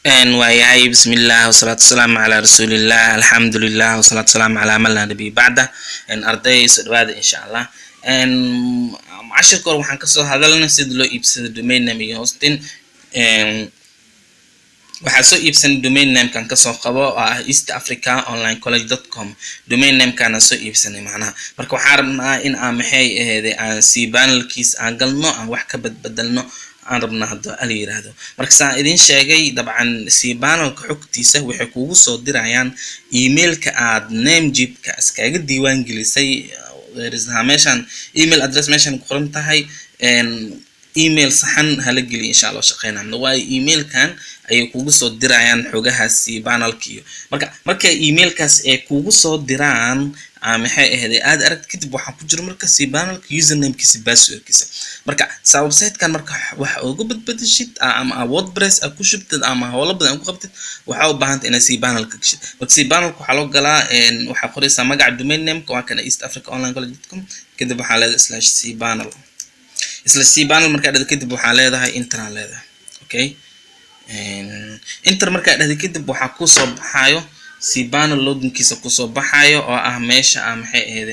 وياي بسم الله والصلاة والسلام على رسول الله الحمد لله والصلاة والسلام على من لا نبي بعده أرضي سدواد إن شاء الله عشر كور وحن كسر هذا لنا سيدلو يبسد دومين نمي هوستين waxaa soo iibsan domain name-kan kasoo qabo oo ah eastafricaonlinecollege.com domain name-kana soo iibsanay macnaha marka waxaan rabnaa in aan maxay ahaydee aan cpanelkiis aan galno aan wax ka badbadalno aan rabnaa hadda ala yiraahdo marka saan idin sheegay dabcan cpanelka xogtiisa waxay kugu soo dirayaan emailka aad namejipka iskaga diiwaan gelisay meeshan email address meeshan ku qoran tahay email saxan hala geli insha Allah shaqeynayna waa emailkan ay kugu soo dirayaan xogahaasi panelkiyo marka emailkaas ay kugu soo diraan maxay ahayd aad aragtid kadib waxa ku jira marka panelka username-kiisa password-kiisa marka website-kan marka waxa ugu badbadashid ama WordPress ku shubtid ama hawlo badan ku qabtid waxa u baahan tahay in panelka gashid marka panelka waxa loo galaa waxa qoraysaa magaca domain name-ka waa kana eastafricaonlinecollege.com kadib waxa leedahay /cpanel isla cpanel marka aad kadib waxa leedahay intern leedahay okay enter marka aad kadib waxa ku soo baxayo cpanel login-kiisa ku soo baxayo oo ah meesha maxay ahayd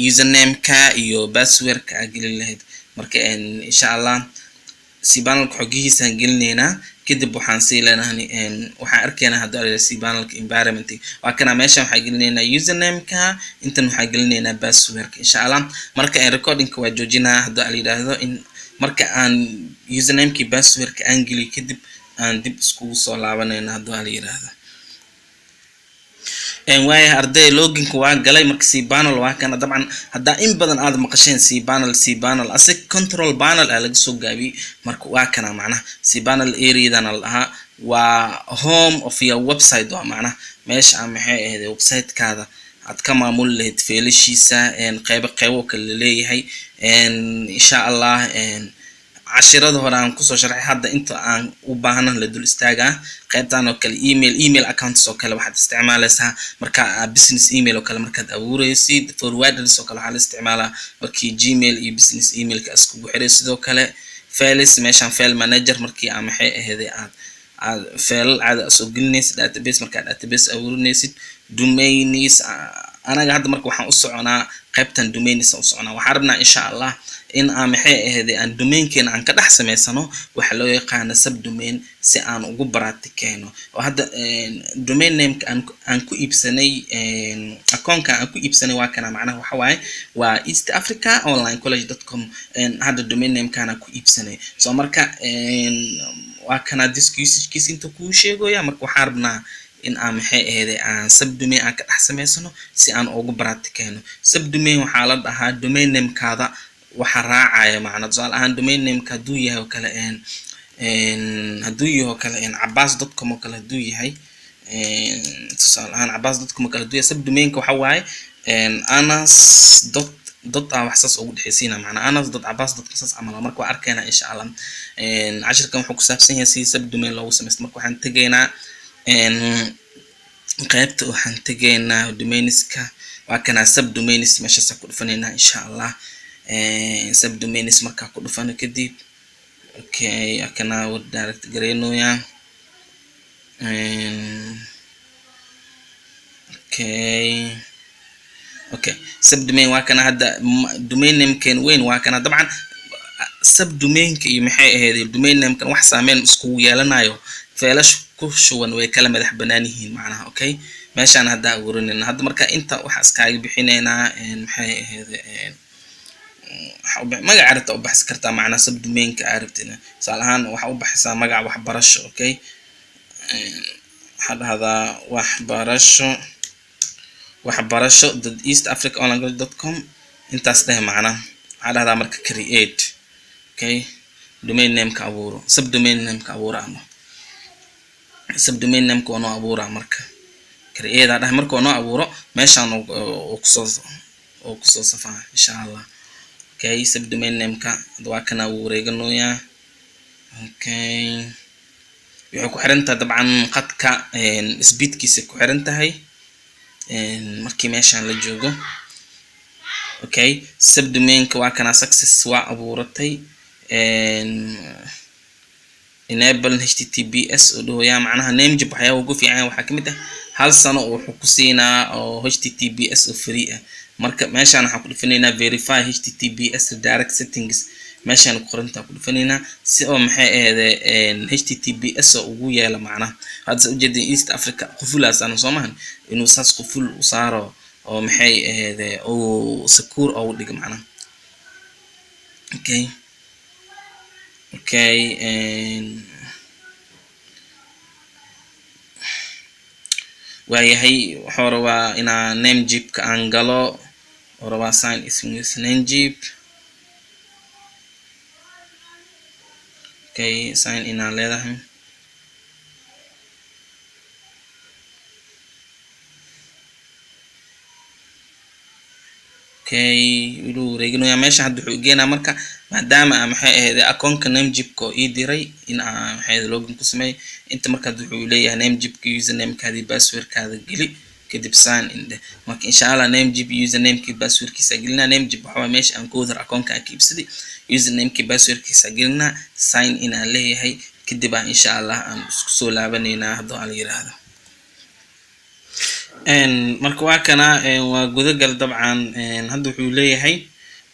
username-ka iyo password-ka aad gelin lahayd marka insha Allah cpanel xogihiisa gelinayna kadib waxaan sii leenahay waxaan arkaynaa hadda cpanelka environment waa kana meesha waxaan gelinaynaa username-ka intan waxaan gelinaynaa password-ka insha Allah marka recording-ka waa joojinaa hadda la yiraahdo in marka aan username-ki password-ka aan geliyo kadib aan dib isku soo laabanayna hadda la yiraahdo waay arday login-ka waa galay marka cpanel waa kana dabcan hadda in badan aad maqasheen cpanel asig control panel laga soo gaabiyay marka waa kana macnaha cpanel area-dan laha waa home of your website waa macnaha meesha maxay ahayd website-kaada aad ka maamul lahayd failashiisa qaybo kale leeyahay insha Allah cashirada hore aan ku soo sharxay hadda inta aan u baahanahay la dul istaaga qaybtan oo kale email accounts oo kale waxaad isticmaalaysaa marka business email oo kale markaad abuuraysid forwarders oo kale waxaad isticmaalaa markii gmail iyo business email-ka isku xiray sidoo kale files meeshan file manager markii aan maxay ahayd aad file aad soo gelinaysid database marka database abuurinaysid domains anaga hadda marka waxaan u soconaa qaybtan domains u soconaa waxaan rabnaa insha Allah in aan maxay ahayd aan domain-keena aan ka dhex sameysano waxa loo yaqaan subdomain si aan ugu baraatikeeno oo hadda domain name-ka aan ku iibsanay account-ka aan ku iibsanay waa kana macnaha waxa waaye waa eastafricaonlinecollege.com hadda domain name-kana ku iibsanay soo marka waa kana disk usage-kiisa inta ku sheegaya marka waxaan rabnaa in aan maxay ahayd aan subdomain aan ka dhex sameysano si aan ugu baraatikeeno subdomain waxa la dhahaa domain name-kaada waxa raacaya macna tusaale ahaan domain name-ka haduu yahay oo kale abbas.com oo kale haduu yahay tusaale ahaan abbas.com oo kale haduu yahay subdomain-ka waxa waaye anas wax saas ugu dhaxaysiina macna anas.abbas.com saas amal marka waa arkayna insha Allah cashirkan wuxuu ku saabsan yahay si subdomain loogu sameeyo marka waxaan tageynaa qaybta waxaan tageynaa domains-ka waa kana subdomains meesha ku dhufanayna insha Allah subdomains marka ku dhufano kadib okay akana wad direct gareynoya okay subdomain waa kana hadda domain name-keen weyn waa kana dabcan subdomain-ka iyo maxay ahayd domain name-kan wax saameyn isku yeelanayo failash ku shuban way kala madax banaan yihiin macnaha okay meeshan hadda abuurinayna hadda marka inta waxa iskaaga bixinaynaa maxay ahayd magac aragta u baxsan kartaa macna subdomain-ka aragtina salahan waxa u baxsan magac waxbarasho okay hada waxbarasho.eastafricaonlinecollege.com intaas macna hada marka create okay domain name-ka abuuro subdomain name-ka abuuro subdomain name-ka oo abuuro marka create hada marka oo abuuro meeshan oo ku soo safaa insha Allah okay subdomain name-ka waa kana wareeganoya okay wuxuu ku xiran tahay dabcan qadka speed-kiisa ku xiran tahay markii meeshan la joogo okay subdomain-ka waa kana success waa abuuratay enable https oo dhooya macnaha namejib waxyaabo ugu fiican waxa kamid ah hal sano wuxuu ku siinaa oo https oo free ah marka meeshaan waxaan ku dhufanaynaa verify https direct settings meeshaan ku qoranta ku dhufanaynaa si oo maxay ahaydeen https oo ugu yeela macnaha hadda u jeedin East Africa qufulaas aan Soomahan inuu saas quful u saaro oo maxay ahaydeen oo secure oo dhiga macnaha okay waayahay waxaan rabaa inaan namejib ka aan galo oo rabaa sign is namejib okay sign in aan leedahay inuu wareeginayo meesha hadda wuxuu geenaa marka maadaama maxay ahayd akoonka namejibka ii diray in aan maxay login ku sameey inta marka wuxuu leeyahay namejibka username-kaada iyo password-kaada geli kadib sign in marka insha Allah namejib username-kii password-kiisa gelina namejib waxa meesha aan koodar akoonka aan kiibsaday username-kii password-kiisa gelina sign in aan leeyahay kadib insha Allah aan isku soo laabaneynaa hadda aan yiraahdo marka waa kana waa gudagal dabcan hadda wuxuu leeyahay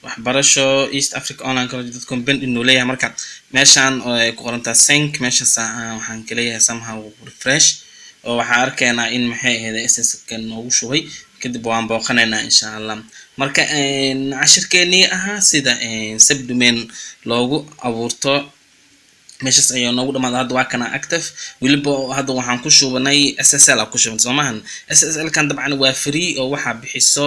waxbarasho East Africa Online College.com band inuu leeyahay marka meeshaan ay ku qorantaa sync meesha waxaan ka leeyahay somehow refresh oo waxa arkaynaa in maxay ahayd SSL-kan noogu shubay kadib waan booqanaynaa insha Allah marka cashirkeeni aha sida subdomain loogu abuurto meeshas ayuu noogu dhamaad hadda waa kana active waliba hadda waxaan ku shubanay SSL ku shuban Soomahan SSL kan dabcan waa free oo waxa bixiso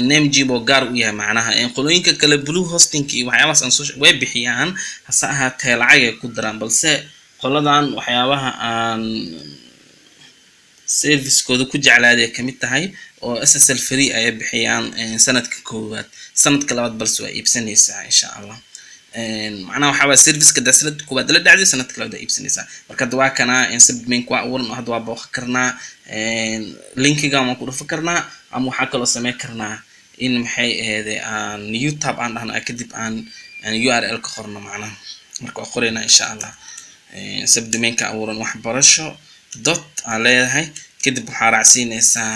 namejib oo gaar u yahay macnaha qolooyinka kale blue hosting iyo waxyaabahaas aan soo way bixiyaan hasa ahaatee lacag ku daraan balse qoladan waxyaabaha aan service-kooda ku jeclaaday kamid tahay oo SSL free ay bixiyaan sanadka koowaad sanadka labaad balse waa iibsanaysaa insha Allah macnaha waxa waa service-ka daslad koowaad la dhacday sanadka labaad iibsanaysaa marka waa kana subdomain ku waran hadda waa booq karnaa linkiga ma ku dhufo karnaa ama waxa kale oo sameey karnaa in maxay ahayd aan YouTube aan dhahna kadib aan URL ka qorno macnaha marka waa qorayna insha Allah subdomain-ka abuuran waxbarasho aan leeyahay kadib waxaa raacsiinaysaa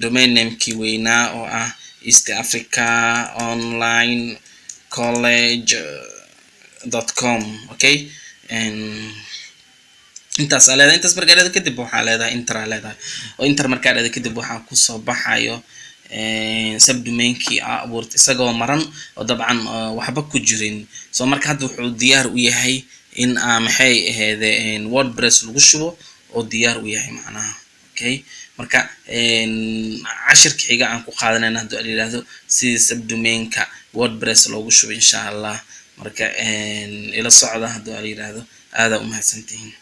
domain name-kii weynaa oo ah East Africa Online College.com okay intaas leedahay intaas markaad kadib waxaa leedahay enter leedahay oo enter markaad kadib waxaa ku soo baxayo subdomain-kii abuurtay isagoo maran oo dabcan waxba ku jirin soo marka hadda wuxuu diyaar u yahay in maxay ahayd WordPress lagu shubo oo diyaar u yahay macnaha okay marka cashirka xiga aan ku qaadanayna hadda la yiraahdo si subdomain-ka WordPress loogu shubo insha Allah marka ila socda hadda la yiraahdo aad u mahadsantihiin